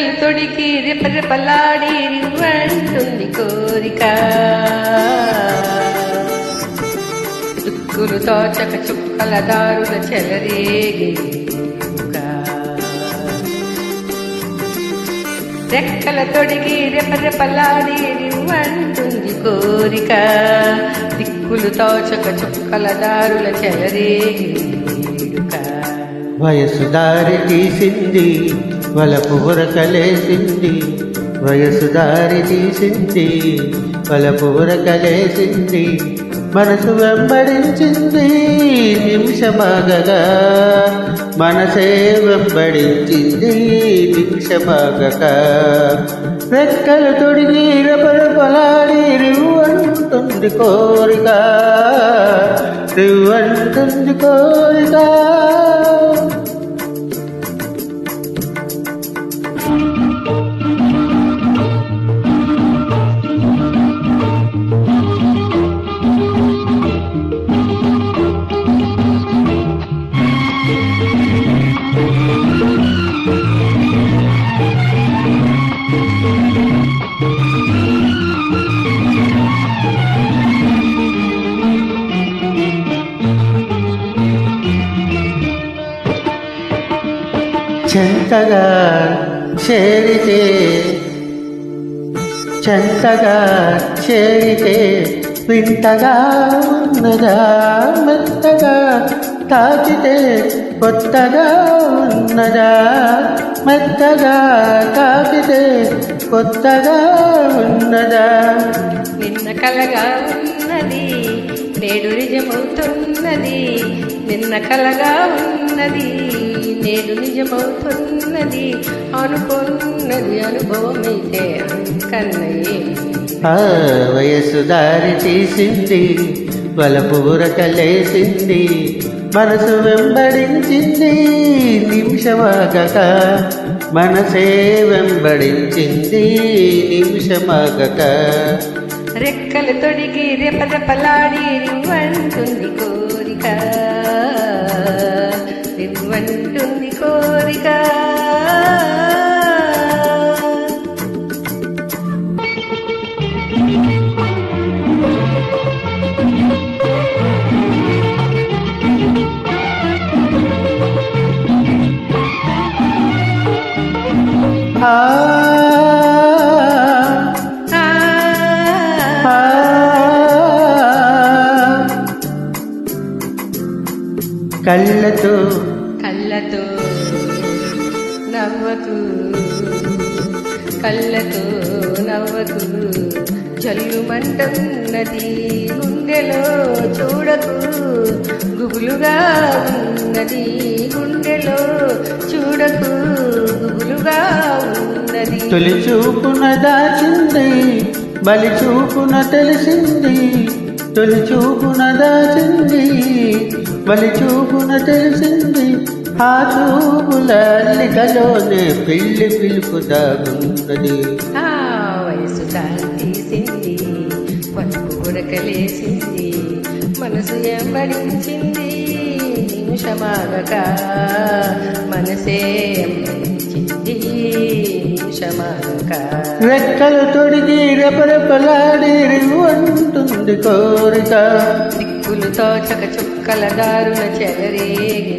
రెక్కలు తొడిగి రెపరెపలాడి రివ్వంటుంది కోరిక దుక్కులు తోచక చుక్కల దారుల చెలరేగే రెక్కల తొడిగి రెపరెపలాడి రివ్వంటుంది కోరిక దిక్కులు తోచక చుక్కల దారుల చెలరేగే వయసు దారి తీసింది వలపు ఉరకలేసింది వయసు దారి తీసింది వలపు ఉరకలేసింది మనసు వెంబడించింది నిమిషమాగగా మనసే వెంబడించింది నిమిషమాగక రెక్కలు తొడిగి రెపరెపలాడి రివ్వంటుంది కోరిక రివ్వంటుంది కోరిక చెంతగా చేరితే వింతగా ఉన్నదా మెత్తగా తాకితే కొత్తగా ఉన్నదా మెత్తగా తాకితే కొత్తగా ఉన్నదా నిన్న కలగా ఉన్నది నేడు నిజమవుతున్నది నిన్న కలగా ఉన్నది నేడు నిజమవుతున్నది అనుకున్నది అనుభవమైతే కన్నయ్యే వయస్సు దారి తీసింది వలపు ఉరకలేసింది మనసు వెంబడించింది నిమిషమాగక మనసే వెంబడించింది నిమిషమాగక రెక్కలు తొడిగి రెపరెపలాడి రివ్వంటుంది కోరిక రివ్వంటుంది కోరిక కళ్ళతో నవ్వకు జల్లుమంటున్నది గుండెలో చూడకు గుబులుగా ఉన్నది గుండెలో చూడకు గుబులుగా ఉన్నది తొలి చూపున దాచింది బలి చూపున తెలిసింది తొలి చూపున దాచింది బలి చూపున తెలిసింది ఆ చూపుల అల్లికలోనే పెళ్లి పిలుపు దాగున్నది వయసు తీసింది పలుపు ఉడకలేసింది మనసు ఎంబడించింది నిమిషమాగక మనసే ఎంబడించింది నిమిషమాగక రెక్కలు తొడిగి రెపరెపలాడి రివ్వంటుంది కోరిక దిక్కులు తోచక చుక్కల దారుల చెలరేగి